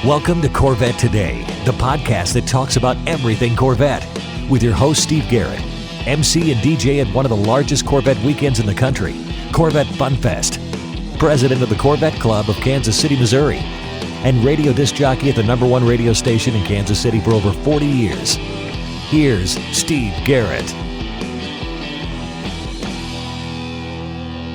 Welcome to Corvette Today, the podcast that talks about everything Corvette, with your host Steve Garrett, MC and DJ at one of the largest Corvette weekends in the country, Corvette Fun Fest, president of the Corvette Club of Kansas City, Missouri, and radio disc jockey at the #1 radio station in Kansas City for over 40 years. Here's Steve Garrett.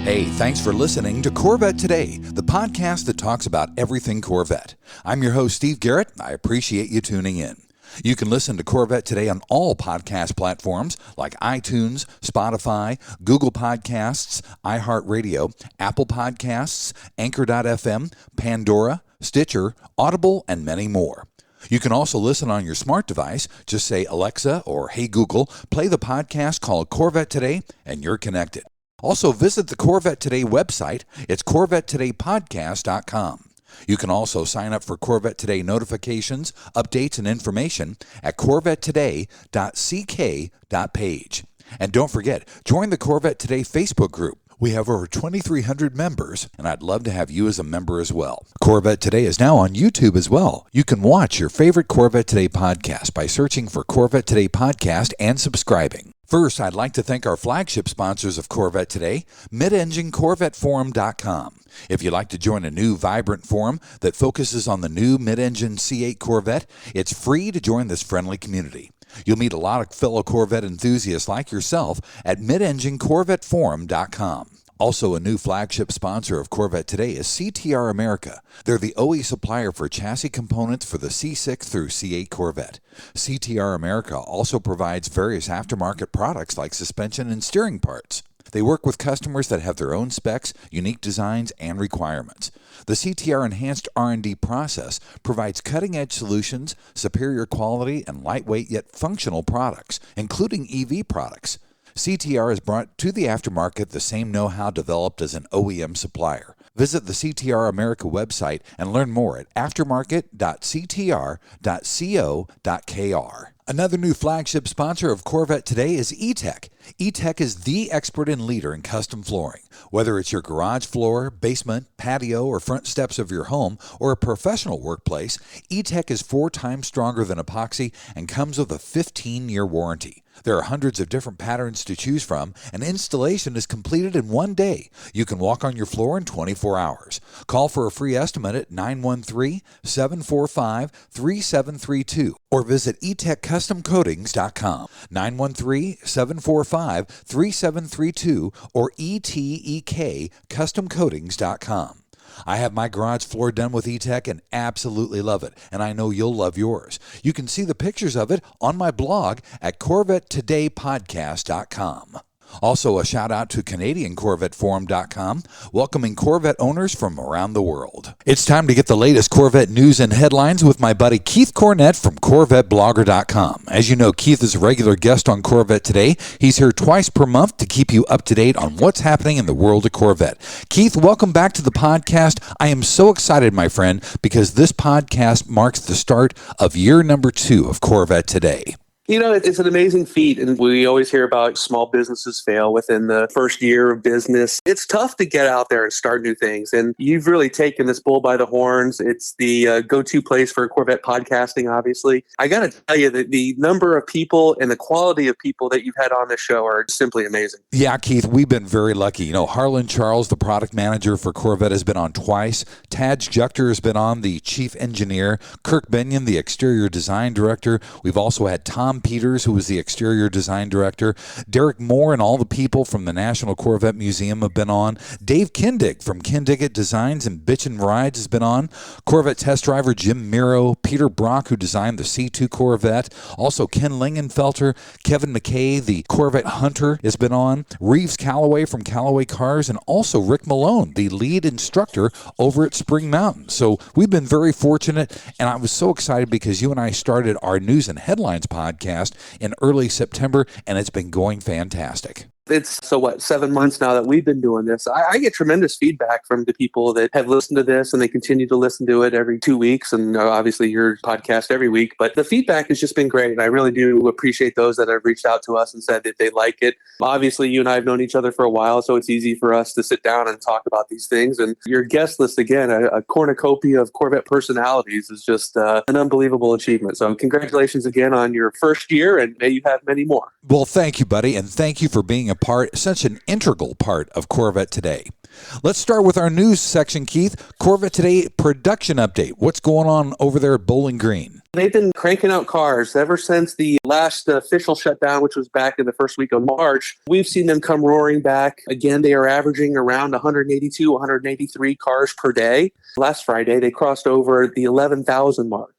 Hey, thanks for listening to Corvette Today, the podcast that talks about everything Corvette. I'm your host, Steve Garrett. I appreciate you tuning in. You can listen to Corvette Today on all podcast platforms like iTunes, Spotify, Google Podcasts, iHeartRadio, Apple Podcasts, Anchor.fm, Pandora, Stitcher, Audible, and many more. You can also listen on your smart device. Just say, Alexa or Hey Google, play the podcast called Corvette Today, and you're connected. Also, visit the Corvette Today website. It's CorvetteTodayPodcast.com. You can also sign up for Corvette Today notifications, updates, and information at CorvetteToday.ck.page. And don't forget, join the Corvette Today Facebook group. We have over 2,300 members, and I'd love to have you as a member as well. Corvette Today is now on YouTube as well. You can watch your favorite Corvette Today podcast by searching for Corvette Today Podcast and subscribing. First, I'd like to thank our flagship sponsors of Corvette Today, MidEngineCorvetteForum.com. If you'd like to join a new, vibrant forum that focuses on the new mid-engine C8 Corvette, it's free to join this friendly community. You'll meet a lot of fellow Corvette enthusiasts like yourself at MidEngineCorvetteForum.com. Also, a new flagship sponsor of Corvette Today is CTR America. They're the OE supplier for chassis components for the C6 through C8 Corvette. CTR America also provides various aftermarket products like suspension and steering parts. They work with customers that have their own specs, unique designs, and requirements. The CTR Enhanced R&D process provides cutting-edge solutions, superior quality, and lightweight yet functional products, including EV products. CTR has brought to the aftermarket the same know-how developed as an OEM supplier. Visit the CTR America website and learn more at aftermarket.ctr.co.kr. Another new flagship sponsor of Corvette Today is E-Tech. E-Tech is the expert and leader in custom flooring. Whether it's your garage floor, basement, patio, or front steps of your home, or a professional workplace, E-Tech is 4 times stronger than epoxy and comes with a 15-year warranty. There are hundreds of different patterns to choose from, and installation is completed in 1 day. You can walk on your floor in 24 hours. Call for a free estimate at 913-745-3732 or visit etechcustomcoatings.com, 913-745-3732 or etekcustomcoatings.com. I have my garage floor done with E-Tech and absolutely love it, and I know you'll love yours. You can see the pictures of it on my blog at CorvetteTodayPodcast.com. Also, a shout out to CanadianCorvetteForum.com, welcoming Corvette owners from around the world. It's time to get the latest Corvette news and headlines with my buddy Keith Cornett from CorvetteBlogger.com. As you know, Keith is a regular guest on Corvette Today. He's here twice per month to keep you up to date on what's happening in the world of Corvette. Keith, welcome back to the podcast. I am so excited, my friend, because this podcast marks the start of year number 2 of Corvette Today. You know, it's an amazing feat, and we always hear about small businesses fail within the first year of business. It's tough to get out there and start new things, and you've really taken this bull by the horns. It's the go-to place for Corvette podcasting, obviously. I got to tell you that the number of people and the quality of people that you've had on the show are simply amazing. Yeah, Keith, we've been very lucky. You know, Harlan Charles, the product manager for Corvette, has been on twice. Taj Juchter has been on, the chief engineer. Kirk Benyon, the exterior design director. We've also had Tom Peters, who was the exterior design director. Derek Moore and all the people from the National Corvette Museum have been on. Dave Kindig from Kindig Designs and Bitchin' Rides has been on. Corvette test driver Jim Miro, Peter Brock, who designed the C2 Corvette. Also Ken Lingenfelter, Kevin McKay, the Corvette Hunter, has been on. Reeves Calloway from Calloway Cars, and also Rick Malone, the lead instructor over at Spring Mountain. So we've been very fortunate, and I was so excited because you and I started our News and Headlines podcast in early September, and it's been going fantastic. It's 7 months now that we've been doing this. I get tremendous feedback from the people that have listened to this, and they continue to listen to it every 2 weeks, and obviously your podcast every week. But the feedback has just been great, and I really do appreciate those that have reached out to us and said that they like it. Obviously, you and I have known each other for a while, so it's easy for us to sit down and talk about these things. And your guest list, again, a cornucopia of Corvette personalities, is just an unbelievable achievement. So congratulations again on your first year, and may you have many more. Well, thank you, buddy, and thank you for being such an integral part of Corvette Today. Let's start with our news section, Keith. Corvette Today production update. What's going on over there at Bowling Green? They've been cranking out cars ever since the last official shutdown, which was back in the first week of March. We've seen them come roaring back. Again, they are averaging around 182, 183 cars per day. Last Friday, they crossed over the 11,000 mark.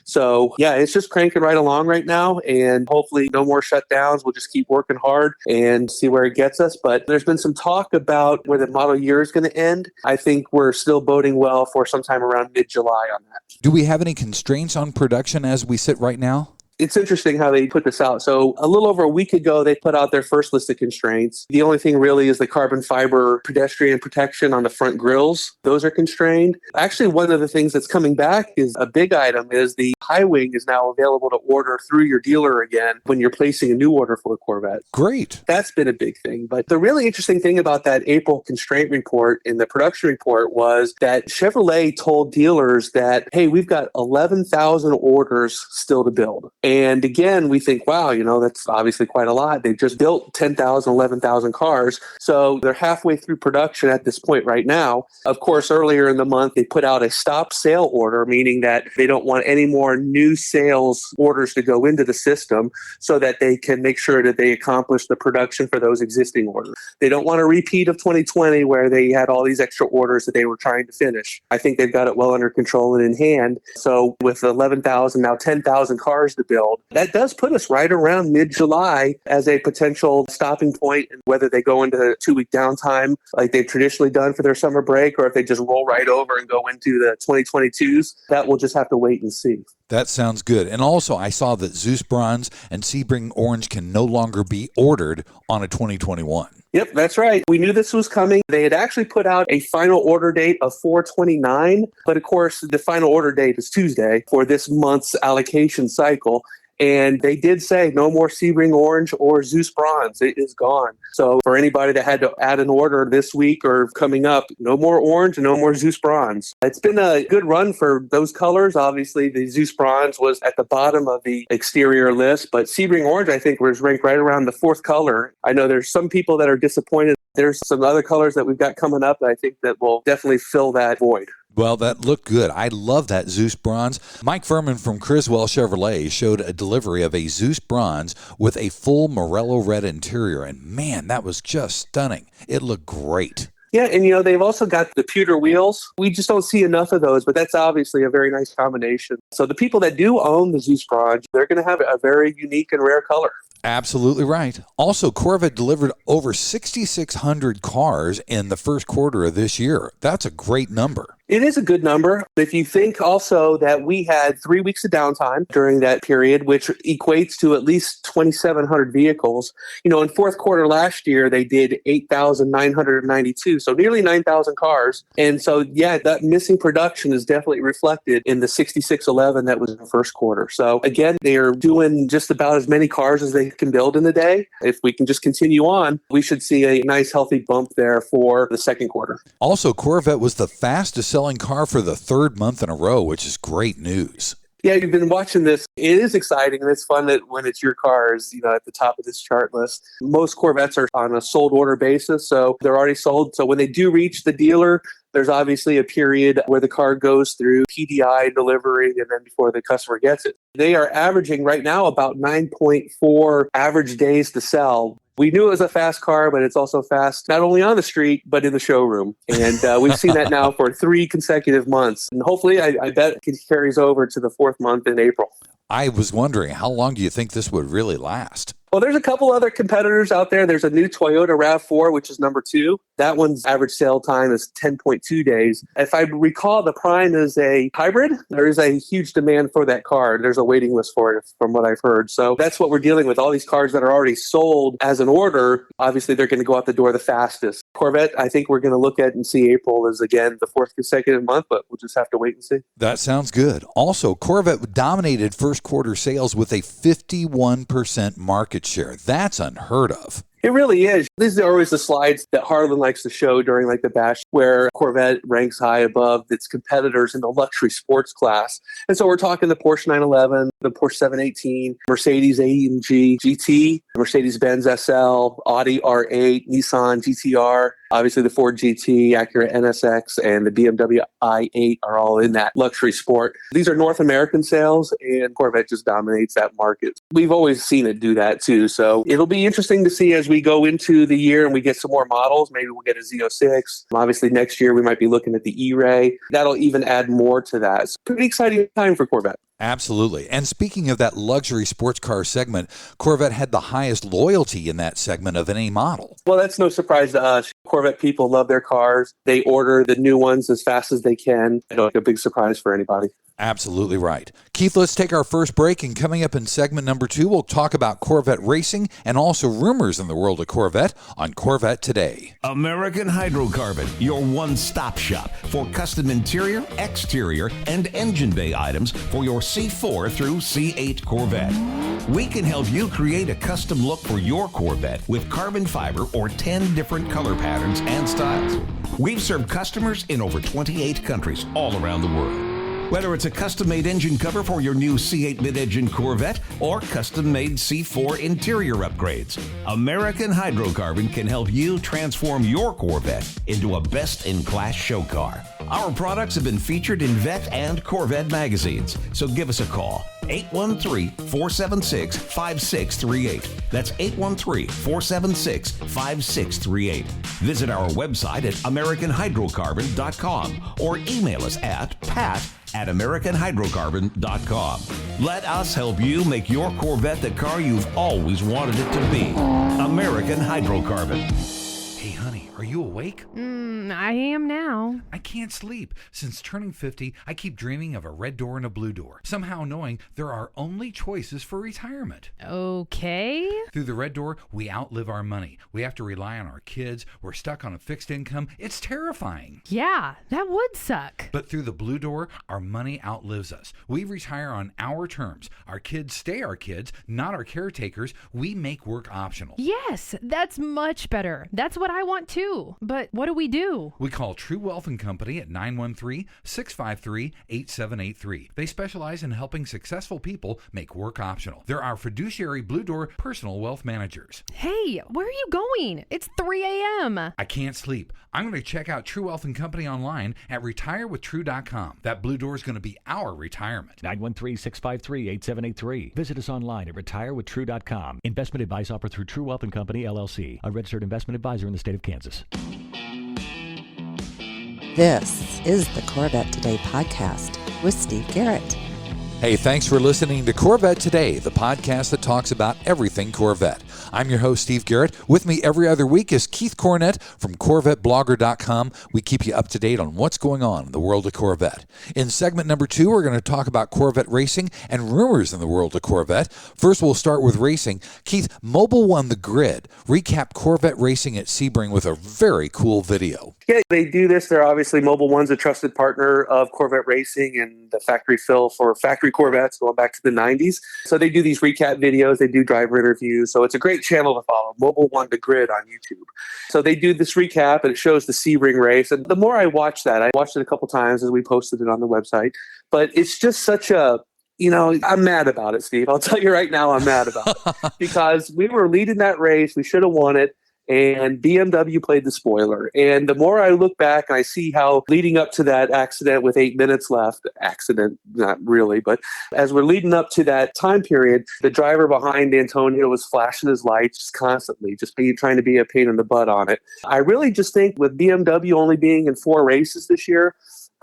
So, yeah, it's just cranking right along right now, and hopefully no more shutdowns. We'll just keep working hard and see where it gets us. But there's been some talk about where the model year is going to end. I think we're still boding well for sometime around mid-July on that. Do we have any constraints on production as we sit right now? It's interesting how they put this out. So a little over a week ago, they put out their first list of constraints. The only thing really is the carbon fiber pedestrian protection on the front grills. Those are constrained. Actually, one of the things that's coming back is a big item is the high wing is now available to order through your dealer again when you're placing a new order for a Corvette. Great. That's been a big thing. But the really interesting thing about that April constraint report in the production report was that Chevrolet told dealers that, hey, we've got 11,000 orders still to build. And again, we think, wow, that's obviously quite a lot. They've just built 10,000, 11,000 cars. So they're halfway through production at this point right now. Of course, earlier in the month, they put out a stop sale order, meaning that they don't want any more new sales orders to go into the system so that they can make sure that they accomplish the production for those existing orders. They don't want a repeat of 2020 where they had all these extra orders that they were trying to finish. I think they've got it well under control and in hand. So with 11,000, now 10,000 cars to build, that does put us right around mid-July as a potential stopping point, and whether they go into a 2-week downtime like they've traditionally done for their summer break, or if they just roll right over and go into the 2022s, that we'll just have to wait and see. That sounds good. And also, I saw that Zeus Bronze and Sebring Orange can no longer be ordered on a 2021. Yep, that's right. We knew this was coming. They had actually put out a final order date of 4/29, but of course, the final order date is Tuesday for this month's allocation cycle. And they did say no more Sebring Orange or Zeus Bronze. It is gone. So for anybody that had to add an order this week or coming up, no more Orange and no more Zeus Bronze. It's been a good run for those colors. Obviously, the Zeus Bronze was at the bottom of the exterior list, but Sebring Orange, I think, was ranked right around the fourth color. I know there's some people that are disappointed. There's some other colors that we've got coming up that I think that will definitely fill that void. Well, that looked good. I love that Zeus Bronze. Mike Furman from Criswell Chevrolet showed a delivery of a Zeus Bronze with a full Morello red interior, and man, that was just stunning. It looked great. Yeah, and they've also got the pewter wheels. We just don't see enough of those, but that's obviously a very nice combination. So the people that do own the Zeus Bronze, they're going to have a very unique and rare color. Absolutely right. Also, Corvette delivered over 6,600 cars in the first quarter of this year. That's a great number. It is a good number. If you think also that we had 3 weeks of downtime during that period, which equates to at least 2,700 vehicles. In fourth quarter last year, they did 8,992, so nearly 9,000 cars. And so, yeah, that missing production is definitely reflected in the 6,611 that was in the first quarter. So, again, they are doing just about as many cars as they can build in the day. If we can just continue on, we should see a nice healthy bump there for the second quarter. Also, Corvette was the fastest selling car for the third month in a row, which is great news. Yeah, you've been watching this. It is exciting, and it's fun that when it's your cars, at the top of this chart list. Most Corvettes are on a sold order basis, so they're already sold. So when they do reach the dealer, there's obviously a period where the car goes through PDI delivery and then before the customer gets it. They are averaging right now about 9.4 average days to sell. We knew it was a fast car, but it's also fast not only on the street, but in the showroom. And we've seen that now for 3 consecutive months. And hopefully, I bet it carries over to the fourth month in April. I was wondering, how long do you think this would really last? Well, there's a couple other competitors out there. There's a new Toyota RAV4, which is number 2. That one's average sale time is 10.2 days. If I recall, the Prime is a hybrid. There is a huge demand for that car. There's a waiting list for it, from what I've heard. So that's what we're dealing with. All these cars that are already sold as an order, obviously they're going to go out the door the fastest. Corvette, I think we're going to look at and see April is, again, the 4th consecutive month, but we'll just have to wait and see. That sounds good. Also, Corvette dominated first quarter sales with a 51% market share. That's unheard of. It really is. These are always the slides that Harlan likes to show during the bash, where Corvette ranks high above its competitors in the luxury sports class. And so we're talking the Porsche 911, the Porsche 718, Mercedes AMG GT, Mercedes-Benz SL, Audi R8, Nissan GTR, obviously the Ford GT, Acura NSX, and the BMW i8 are all in that luxury sport. These are North American sales, and Corvette just dominates that market. We've always seen it do that too. So it'll be interesting to see as we go into the year and we get some more models. Maybe we'll get a Z06. Obviously next year we might be looking at the E-Ray. That'll even add more to that. It's a pretty exciting time for Corvette. Absolutely. And speaking of that luxury sports car segment, Corvette had the highest loyalty in that segment of any model. Well, that's no surprise to us. Corvette people love their cars. They order the new ones as fast as they can. I don't think a big surprise for anybody. Absolutely right. Keith, let's take our first break, and coming up in segment number 2, we'll talk about Corvette racing and also rumors in the world of Corvette on Corvette Today. American Hydrocarbon, your one-stop shop for custom interior, exterior, and engine bay items for your C4 through C8 Corvette. We can help you create a custom look for your Corvette with carbon fiber or 10 different color patterns and styles. We've served customers in over 28 countries all around the world. Whether it's a custom-made engine cover for your new C8 mid-engine Corvette or custom-made C4 interior upgrades, American Hydrocarbon can help you transform your Corvette into a best-in-class show car. Our products have been featured in Vette and Corvette magazines, so give us a call. 813-476-5638. That's 813-476-5638. Visit our website at AmericanHydrocarbon.com or email us at pat@AmericanHydrocarbon.com. Let us help you make your Corvette the car you've always wanted it to be. American Hydrocarbon. Hey, honey, are you awake? I am now. I can't sleep. Since turning 50, I keep dreaming of a red door and a blue door, somehow knowing there are only choices for retirement. Okay. Through the red door, we outlive our money. We have to rely on our kids. We're stuck on a fixed income. It's terrifying. Yeah, that would suck. But through the blue door, our money outlives us. We retire on our terms. Our kids stay our kids, not our caretakers. We make work optional. Yes, that's much better. That's what I want too. But what do we do? We call True Wealth & Company at 913-653-8783. They specialize in helping successful people make work optional. They're our fiduciary Blue Door personal wealth managers. Hey, where are you going? It's 3 a.m. I can't sleep. I'm going to check out True Wealth & Company online at retirewithtrue.com. That Blue Door is going to be our retirement. 913-653-8783. Visit us online at retirewithtrue.com. Investment advice offered through True Wealth & Company, LLC, a registered investment advisor in the state of Kansas. This is the Corvette Today podcast with Steve Garrett. Hey, thanks for listening to Corvette Today, the podcast that talks about everything Corvette. I'm your host, Steve Garrett. With me every other week is Keith Cornett from CorvetteBlogger.com. We keep you up to date on what's going on in the world of Corvette. In segment number 2, we're going to talk about Corvette racing and rumors in the world of Corvette. First, we'll start with racing. Keith, Mobile won the grid. Recap Corvette racing at Sebring with a very cool video. Yeah, they do this. They're obviously Mobile One's a trusted partner of Corvette Racing and the factory fill for factory Corvettes going back to the 90s. So they do these recap videos. They do driver interviews. So it's a great channel to follow. Mobile One the Grid on YouTube. So they do this recap and it shows the Sebring race. And the more I watch that, I watched it a couple times as we posted it on the website. But it's just such a, I'm mad about it, Steve. I'll tell you right now, I'm mad about it. Because we were leading that race. We should have won it. And BMW played the spoiler. And the more I look back and I see how leading up to that accident with 8 minutes left, not really, but as we're leading up to that time period, the driver behind Antonio was flashing his lights just constantly, trying to be a pain in the butt on it. I really just think with BMW only being in 4 races this year,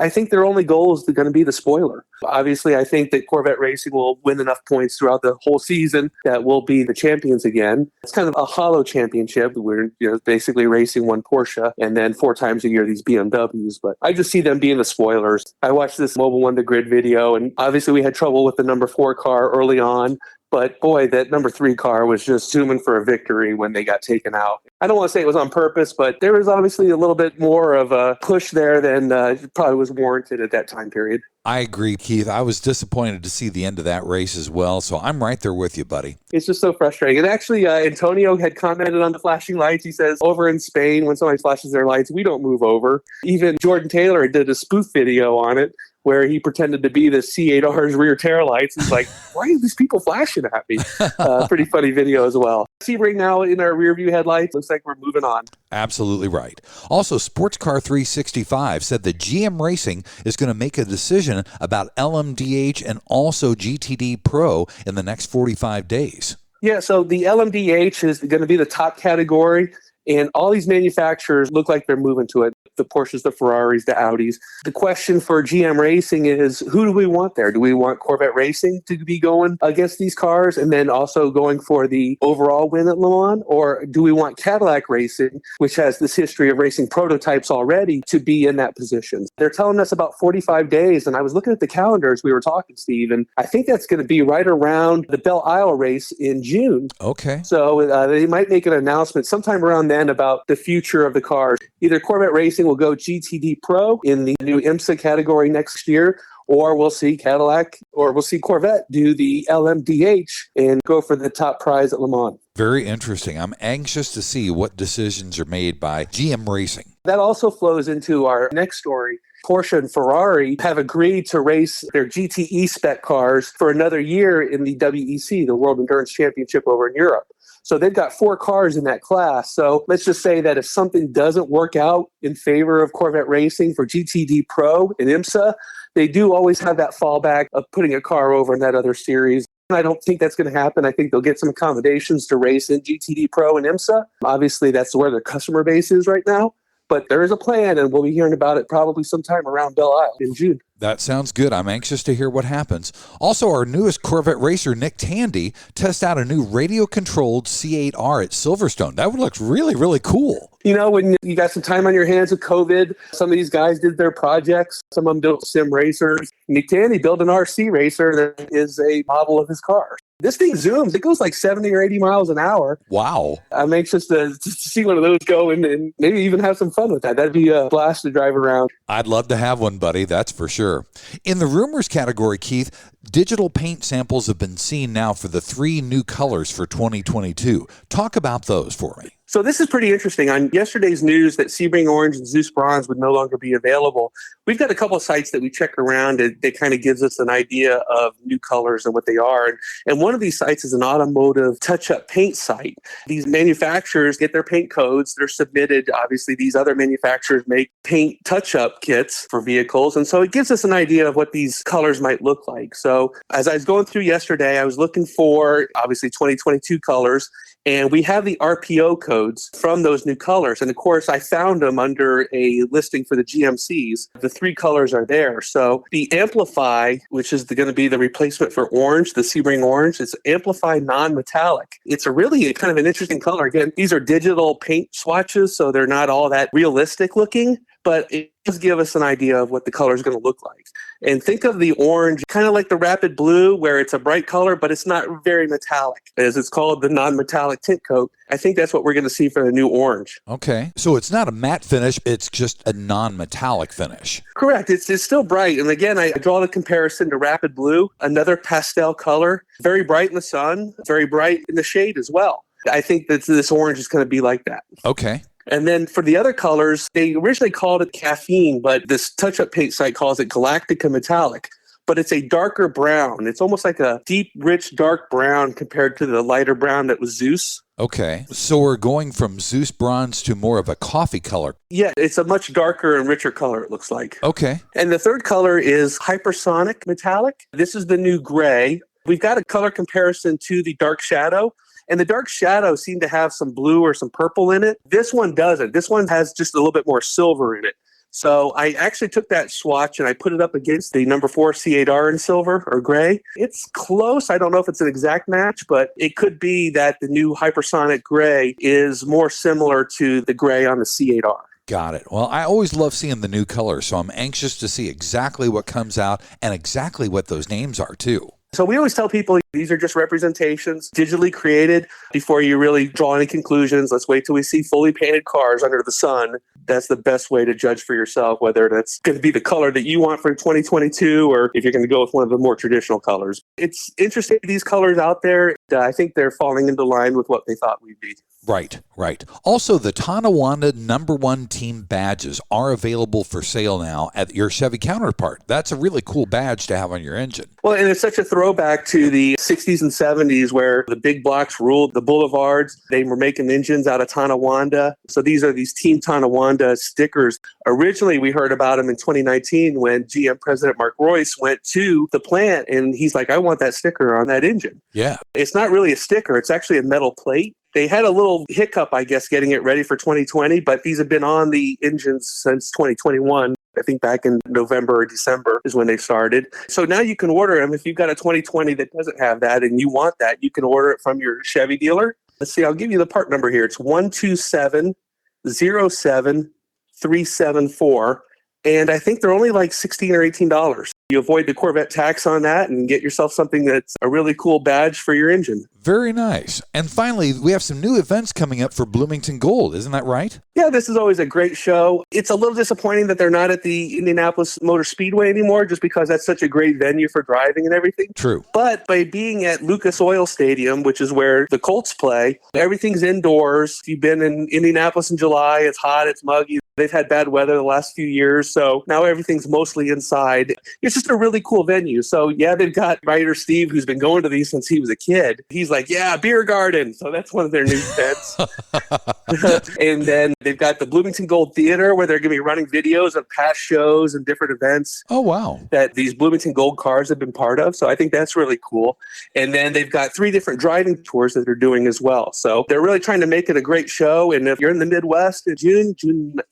I think their only goal is going to be the spoiler. Obviously, I think that Corvette Racing will win enough points throughout the whole season that we'll be the champions again. It's kind of a hollow championship. We're basically racing one Porsche and then 4 times a year these BMWs. But I just see them being the spoilers. I watched this Mobile One to Grid video, and obviously we had trouble with the number 4 car early on. But boy, that number 3 car was just zooming for a victory when they got taken out. I don't want to say it was on purpose, but there was obviously a little bit more of a push there than probably was warranted at that time period. I agree, Keith. I was disappointed to see the end of that race as well, so I'm right there with you, buddy. It's just so frustrating. And actually, Antonio had commented on the flashing lights. He says, over in Spain, when somebody flashes their lights, we don't move over. Even Jordan Taylor did a spoof video on it where he pretended to be the C8R's rear tail lights. He's like, why are these people flashing at me? Pretty funny video as well. Sebring now in our rear view headlights. Looks like we're moving on. Absolutely right. Also, Sportscar 365 said that GM Racing is going to make a decision about LMDH and also GTD Pro in the next 45 days. Yeah, so the LMDH is going to be the top category. And all these manufacturers look like they're moving to it. The Porsches, the Ferraris, the Audis. The question for GM Racing is, who do we want there? Do we want Corvette Racing to be going against these cars and then also going for the overall win at Le Mans? Or do we want Cadillac Racing, which has this history of racing prototypes already, to be in that position? They're telling us about 45 days. And I was looking at the calendars we were talking, Steve, and I think that's going to be right around the Belle Isle race in June. Okay. So they might make an announcement sometime around then about the future of the cars. Either Corvette Racing will go GTD Pro in the new IMSA category next year, or we'll see Cadillac or we'll see Corvette do the LMDH and go for the top prize at Le Mans. Very interesting. I'm anxious to see what decisions are made by GM Racing. That also flows into our next story. Porsche and Ferrari have agreed to race their GTE spec cars for another year in the WEC, the World Endurance Championship over in Europe. So they've got 4 cars in that class. So let's just say that if something doesn't work out in favor of Corvette Racing for GTD Pro and IMSA, they do always have that fallback of putting a car over in that other series. I don't think that's going to happen. I think they'll get some accommodations to race in GTD Pro and IMSA. Obviously, that's where their customer base is right now. But there is a plan, and we'll be hearing about it probably sometime around Belle Isle in June. That sounds good. I'm anxious to hear what happens. Also, our newest Corvette racer, Nick Tandy, tests out a new radio-controlled C8R at Silverstone. That would look really, really cool. You know, when you got some time on your hands with COVID, some of these guys did their projects. Some of them built sim racers. Nick Tandy built an RC racer that is a model of his car. This thing zooms. It goes like 70 or 80 miles an hour. Wow. I'm anxious to see one of those go and maybe even have some fun with that. That'd be a blast to drive around. I'd love to have one, buddy. That's for sure. In the rumors category, Keith, digital paint samples have been seen now for the 3 new colors for 2022. Talk about those for me. So this is pretty interesting. On yesterday's news that Sebring Orange and Zeus Bronze would no longer be available, we've got a couple of sites that we check around that kind of gives us an idea of new colors and what they are. And one of these sites is an automotive touch-up paint site. These manufacturers get their paint codes. They're submitted. Obviously, these other manufacturers make paint touch-up kits for vehicles. And so it gives us an idea of what these colors might look like. So as I was going through yesterday, I was looking for, obviously, 2022 colors. And we have the RPO codes from those new colors. And of course, I found them under a listing for the GMCs. The 3 colors are there. So the Amplify, which is going to be the replacement for orange, the Sebring Orange, it's Amplify non-metallic. It's a really kind of an interesting color. Again, these are digital paint swatches, so they're not all that realistic looking. But it does give us an idea of what the color is going to look like. And think of the orange kind of like the Rapid Blue, where it's a bright color, but it's not very metallic, as it's called the non-metallic tint coat. I think that's what we're going to see for the new orange. Okay. So it's not a matte finish, it's just a non-metallic finish. Correct. It's still bright. And again, I draw the comparison to Rapid Blue, another pastel color, very bright in the sun, very bright in the shade as well. I think that this orange is going to be like that. Okay. And then for the other colors, they originally called it caffeine, but this touch-up paint site calls it Galactica Metallic. But it's a darker brown. It's almost like a deep, rich, dark brown compared to the lighter brown that was Zeus. Okay. So we're going from Zeus Bronze to more of a coffee color. Yeah, it's a much darker and richer color, it looks like. Okay. And the third color is Hypersonic Metallic. This is the new gray. We've got a color comparison to the Dark Shadow. And the Dark Shadow seemed to have some blue or some purple in it. This one doesn't. This one has just a little bit more silver in it. So I actually took that swatch and I put it up against the number 4 C8R in silver or gray. It's close. I don't know if it's an exact match, but it could be that the new hypersonic gray is more similar to the gray on the C8R. Got it. Well, I always love seeing the new colors, so I'm anxious to see exactly what comes out and exactly what those names are, too. So we always tell people these are just representations, digitally created. Before you really draw any conclusions, let's wait till we see fully painted cars under the sun. That's the best way to judge for yourself whether that's going to be the color that you want for 2022 or if you're going to go with one of the more traditional colors. It's interesting, these colors out there. I think they're falling into line with what they thought we'd be. Right. Also, the Tonowanda #1 Team Badges are available for sale now at your Chevy counterpart. That's a really cool badge to have on your engine. Well, and it's such a throwback to the 60s and 70s where the big blocks ruled the boulevards. They were making engines out of Tonowanda. So these are these Team Tonowanda stickers. Originally, we heard about them in 2019 when GM President Mark Royce went to the plant and he's like, I want that sticker on that engine. Yeah. It's not really a sticker. It's actually a metal plate. They had a little hiccup, I guess, getting it ready for 2020, but these have been on the engines since 2021. I think back in November or December is when they started. So now you can order them. If you've got a 2020 that doesn't have that and you want that, you can order it from your Chevy dealer. Let's see, I'll give you the part number here. It's 127-07374. And I think they're only like $16 or $18. You avoid the Corvette tax on that and get yourself something that's a really cool badge for your engine. Very nice. And finally, we have some new events coming up for Bloomington Gold. Isn't that right? Yeah, this is always a great show. It's a little disappointing that they're not at the Indianapolis Motor Speedway anymore, just because that's such a great venue for driving and everything. True. But by being at Lucas Oil Stadium, which is where the Colts play, everything's indoors. If you've been in Indianapolis in July, it's hot, it's muggy. They've had bad weather the last few years, so now everything's mostly inside. It's just a really cool venue. So, yeah, they've got writer Steve, who's been going to these since he was a kid. He's like, yeah, beer garden. So that's one of their new events. And then they've got the Bloomington Gold Theater, where they're going to be running videos of past shows and different events. Oh, wow. That these Bloomington Gold cars have been part of. So I think that's really cool. And then they've got 3 different driving tours that they're doing as well. So they're really trying to make it a great show. And if you're in the Midwest in June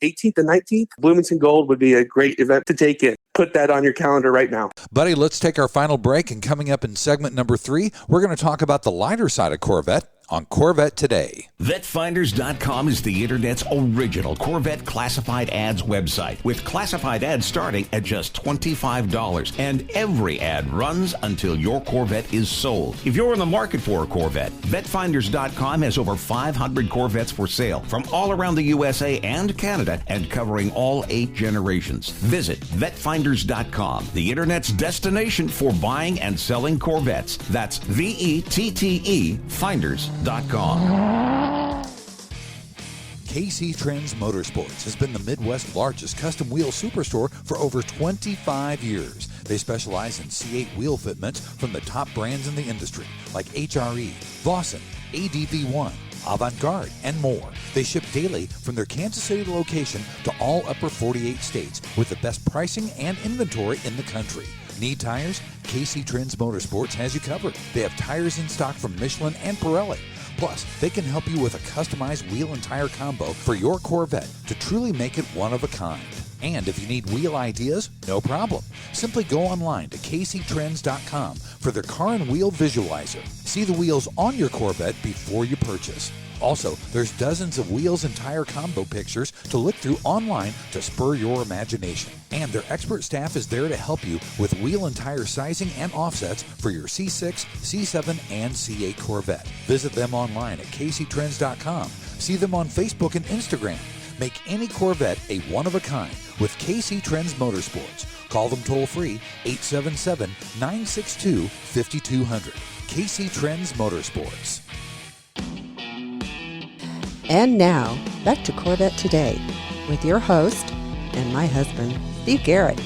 18th and 19th, Bloomington Gold would be a great event to take in. Put that on your calendar right now. Buddy, let's take our final break. And coming up in segment number 3, we're going to talk about the lighter side of Corvette on Corvette Today. VetFinders.com is the Internet's original Corvette classified ads website, with classified ads starting at just $25. And every ad runs until your Corvette is sold. If you're in the market for a Corvette, VetFinders.com has over 500 Corvettes for sale from all around the USA and Canada and covering all 8 generations. Visit VetFinders.com, the Internet's destination for buying and selling Corvettes. That's VETTE Finders.com. KC Trends Motorsports has been the Midwest's largest custom wheel superstore for over 25 years. They specialize in C8 wheel fitments from the top brands in the industry, like HRE, Vossen, ADV1, Avant-Garde, and more. They ship daily from their Kansas City location to all upper 48 states with the best pricing and inventory in the country. Need tires? KC Trends Motorsports has you covered. They have tires in stock from Michelin and Pirelli. Plus, they can help you with a customized wheel and tire combo for your Corvette to truly make it one of a kind. And if you need wheel ideas, no problem. Simply go online to kctrends.com for their car and wheel visualizer. See the wheels on your Corvette before you purchase. Also, there's dozens of wheels and tire combo pictures to look through online to spur your imagination. And their expert staff is there to help you with wheel and tire sizing and offsets for your C6, C7, and C8 Corvette. Visit them online at kctrends.com. See them on Facebook and Instagram. Make any Corvette a one-of-a-kind with KC Trends Motorsports. Call them toll-free, 877-962-5200. KC Trends Motorsports. And now, back to Corvette Today with your host and my husband, Steve Garrett.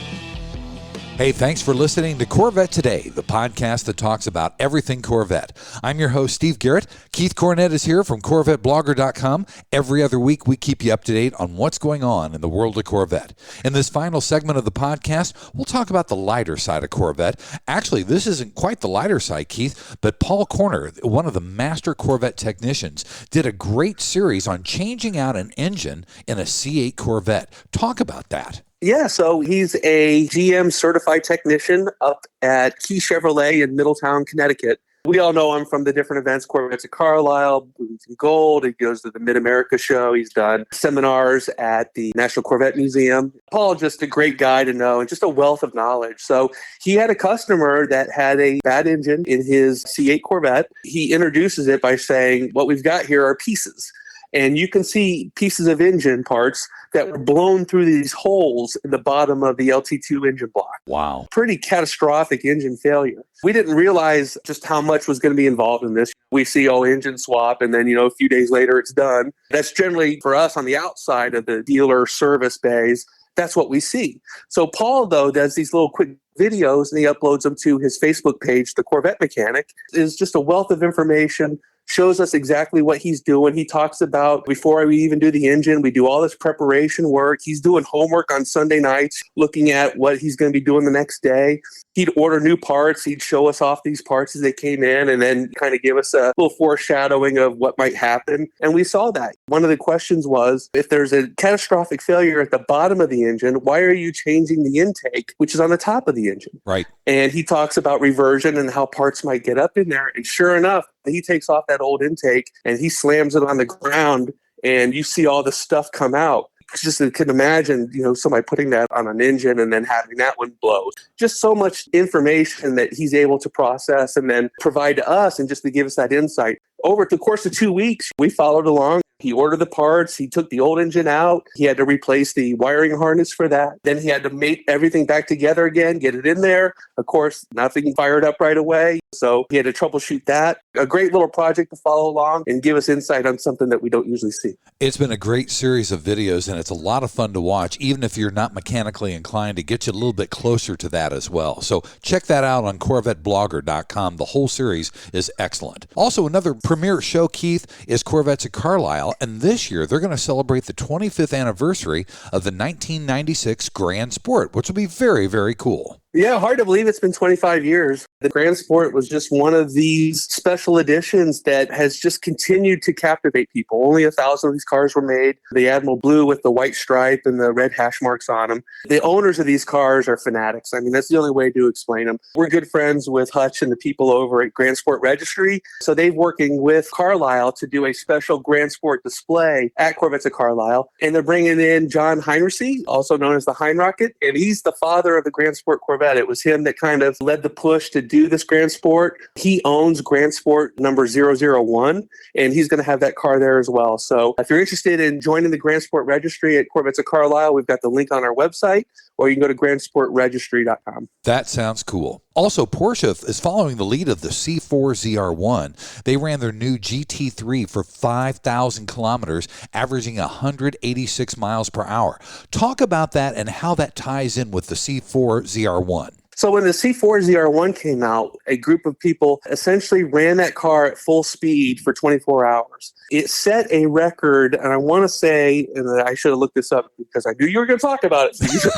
Hey, thanks for listening to Corvette Today, the podcast that talks about everything Corvette. I'm your host, Steve Garrett. Keith Cornett is here from CorvetteBlogger.com. Every other week, we keep you up to date on what's going on in the world of Corvette. In this final segment of the podcast, we'll talk about the lighter side of Corvette. Actually, this isn't quite the lighter side, Keith, but Paul Corner, one of the master Corvette technicians, did a great series on changing out an engine in a C8 Corvette. Talk about that. Yeah, so he's a GM certified technician up at Key Chevrolet in Middletown, Connecticut. We all know him from the different events, Corvettes at Carlisle, Blues and Gold. He goes to the Mid-America show. He's done seminars at the National Corvette Museum. Paul, just a great guy to know and just a wealth of knowledge. So he had a customer that had a bad engine in his C8 Corvette. He introduces it by saying, what we've got here are pieces. And you can see pieces of engine parts that were blown through these holes in the bottom of the LT2 engine block. Wow. Pretty catastrophic engine failure. We didn't realize just how much was going to be involved in this. We see, engine swap, and then, a few days later it's done. That's generally, for us on the outside of the dealer service bays, that's what we see. So Paul, though, does these little quick videos, and he uploads them to his Facebook page, The Corvette Mechanic. Is just a wealth of information, shows us exactly what he's doing. He talks about, before we even do the engine, we do all this preparation work. He's doing homework on Sunday nights, looking at what he's going to be doing the next day. He'd order new parts. He'd show us off these parts as they came in and then kind of give us a little foreshadowing of what might happen. And we saw that. One of the questions was, if there's a catastrophic failure at the bottom of the engine, why are you changing the intake, which is on the top of the engine? Right. And he talks about reversion and how parts might get up in there. And sure enough, he takes off that old intake and he slams it on the ground, and you see all the stuff come out. Just you can imagine, somebody putting that on an engine and then having that one blow. Just so much information that he's able to process and then provide to us, and just to give us that insight. Over the course of 2 weeks, we followed along. He ordered the parts. He took the old engine out. He had to replace the wiring harness for that. Then he had to mate everything back together again, get it in there. Of course, nothing fired up right away. So he had to troubleshoot that. A great little project to follow along and give us insight on something that we don't usually see. It's been a great series of videos, and it's a lot of fun to watch, even if you're not mechanically inclined, to get you a little bit closer to that as well. So check that out on CorvetteBlogger.com. The whole series is excellent. Also, another premier show, Keith, is Corvettes at Carlisle, and this year they're going to celebrate the 25th anniversary of the 1996 Grand Sport, which will be very, very cool. Yeah, hard to believe it's been 25 years. The Grand Sport was just one of these special editions that has just continued to captivate people. Only 1,000 of these cars were made. The Admiral Blue with the white stripe and the red hash marks on them. The owners of these cars are fanatics. I mean, that's the only way to explain them. We're good friends with Hutch and the people over at Grand Sport Registry. So they're working with Carlisle to do a special Grand Sport display at Corvettes at Carlisle. And they're bringing in John Heinrichsey, also known as the Heinrocket. And he's the father of the Grand Sport Corvette. It was him that kind of led the push to do this Grand Sport. He owns Grand Sport number 001, and he's going to have that car there as well. So if you're interested in joining the Grand Sport Registry at Corvettes at Carlisle, we've got the link on our website, or you can go to grandsportregistry.com. That sounds cool. Also, Porsche is following the lead of the C4 ZR1. They ran their new GT3 for 5,000 kilometers, averaging 186 miles per hour. Talk about that and how that ties in with the C4 ZR1. So when the C4 ZR1 came out, a group of people essentially ran that car at full speed for 24 hours. It set a record, and I want to say, and I should have looked this up because I knew you were going to talk about it, Steve.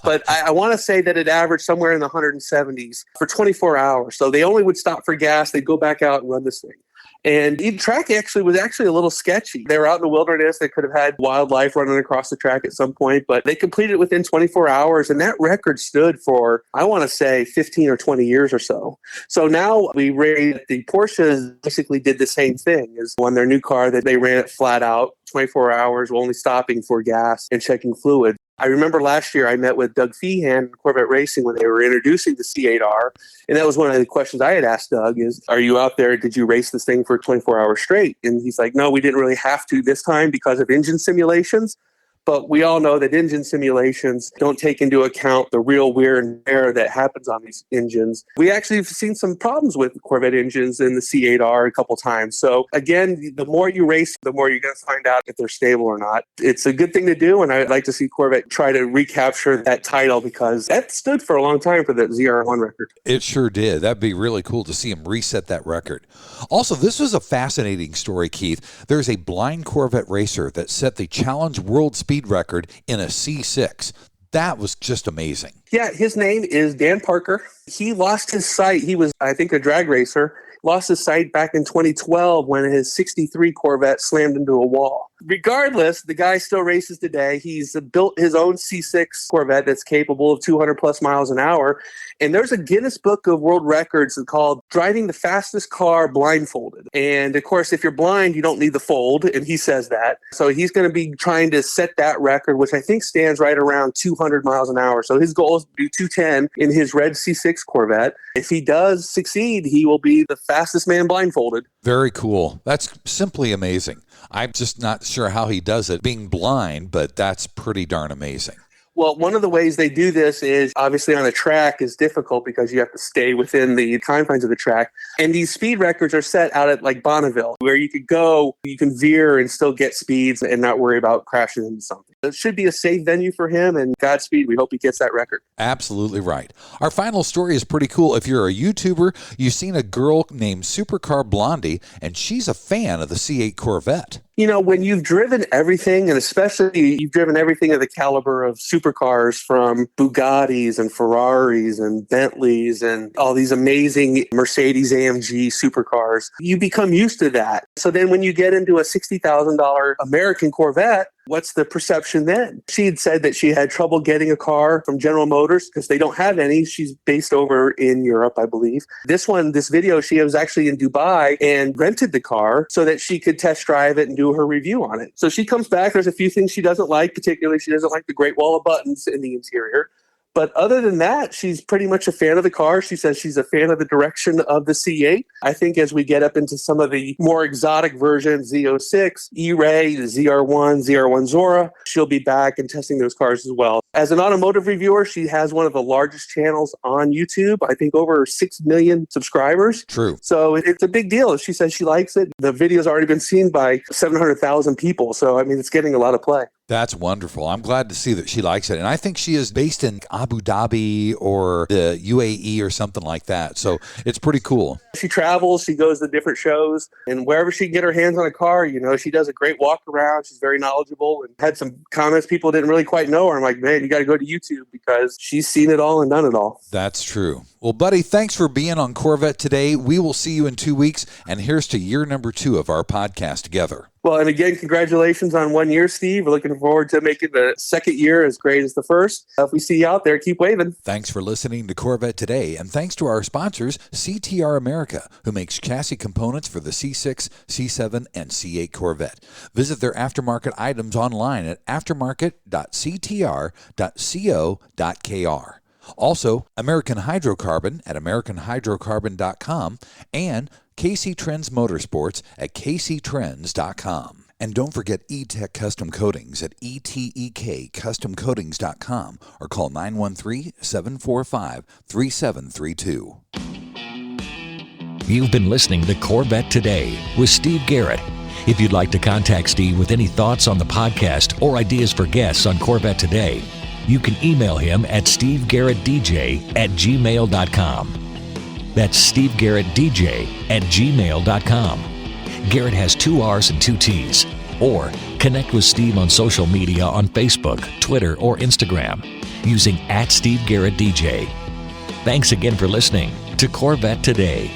But I want to say that it averaged somewhere in the 170s for 24 hours. So they only would stop for gas. They'd go back out and run this thing. And the track was actually a little sketchy. They were out in the wilderness. They could have had wildlife running across the track at some point, but they completed it within 24 hours. And that record stood for, I want to say, 15 or 20 years or so. So now the Porsches basically did the same thing as on their new car that they ran it flat out, 24 hours, only stopping for gas and checking fluid. I remember last year I met with Doug Feehan, Corvette Racing, when they were introducing the C8R. And that was one of the questions I had asked Doug is, are you out there? Did you race this thing for 24 hours straight? And he's like, no, we didn't really have to this time because of engine simulations. But we all know that engine simulations don't take into account the real wear and tear that happens on these engines. We actually have seen some problems with Corvette engines in the C8R a couple times. So again, the more you race, the more you're going to find out if they're stable or not. It's a good thing to do, and I'd like to see Corvette try to recapture that title because that stood for a long time for the ZR1 record. It sure did. That'd be really cool to see him reset that record. Also, this was a fascinating story, Keith. There's a blind Corvette racer that set the Challenge World Speed record in a C6. That was just amazing. Yeah, his name is Dan Parker. He lost his sight. He was, I think, a drag racer. Lost his sight back in 2012 when his 63 Corvette slammed into a wall. Regardless, the guy still races today. He's built his own C6 Corvette that's capable of 200 plus miles an hour. And there's a Guinness Book of World Records called Driving the Fastest Car Blindfolded. And of course, if you're blind, you don't need the fold. And he says that. So he's going to be trying to set that record, which I think stands right around 200 miles an hour. So his goal is to do 210 in his red C6 Corvette. If he does succeed, he will be the fastest man blindfolded. Very cool. That's simply amazing. I'm just not sure how he does it being blind, but that's pretty darn amazing. Well, one of the ways they do this is obviously on a track is difficult because you have to stay within the confines of the track. And these speed records are set out at like Bonneville, where you could go, you can veer and still get speeds and not worry about crashing into something. It should be a safe venue for him, and Godspeed. We hope he gets that record. Absolutely right. Our final story is pretty cool. If you're a YouTuber, you've seen a girl named Supercar Blondie, and she's a fan of the C8 Corvette. You know, when you've driven everything, and especially you've driven everything of the caliber of supercars from Bugattis and Ferraris and Bentleys and all these amazing Mercedes-AMG supercars, you become used to that. So then when you get into a $60,000 American Corvette, what's the perception then? She had said that she had trouble getting a car from General Motors because they don't have any. She's based over in Europe, I believe. This video, she was actually in Dubai and rented the car so that she could test drive it and do her review on it. So she comes back. There's a few things she doesn't like, particularly she doesn't like the Great Wall of Buttons in the interior. But other than that, she's pretty much a fan of the car. She says she's a fan of the direction of the C8. I think as we get up into some of the more exotic versions, Z06, E-Ray, the ZR1, ZR1 Zora, she'll be back and testing those cars as well. As an automotive reviewer, she has one of the largest channels on YouTube. I think over 6 million subscribers. True. So it's a big deal. She says she likes it. The video's already been seen by 700,000 people. So, I mean, it's getting a lot of play. That's wonderful. I'm glad to see that she likes it. And I think she is based in Abu Dhabi or the UAE or something like that. So it's pretty cool. She travels, she goes to different shows, and wherever she can get her hands on a car, you know, she does a great walk around. She's very knowledgeable and had some comments people didn't really quite know her. I'm like, man, you got to go to YouTube because she's seen it all and done it all. That's true. Well, buddy, thanks for being on Corvette Today. We will see you in 2 weeks. And here's to year number 2 of our podcast together. Well, and again, congratulations on 1 year, Steve. We're looking forward to making the second year as great as the first. If we see you out there, keep waving. Thanks for listening to Corvette Today, and thanks to our sponsors, CTR America, who makes chassis components for the C6, C7, and C8 Corvette. Visit their aftermarket items online at aftermarket.ctr.co.kr. Also, American Hydrocarbon at americanhydrocarbon.com and KC Trends Motorsports at kctrends.com. And don't forget E-Tech Custom Coatings at etekcustomcoatings.com or call 913-745-3732. You've been listening to Corvette Today with Steve Garrett. If you'd like to contact Steve with any thoughts on the podcast or ideas for guests on Corvette Today, you can email him at stevegarrettdj@gmail.com. That's stevegarrettdj@gmail.com. Garrett has 2 R's and 2 T's. Or connect with Steve on social media on Facebook, Twitter, or Instagram using @SteveGarrettDJ. Thanks again for listening to Corvette Today.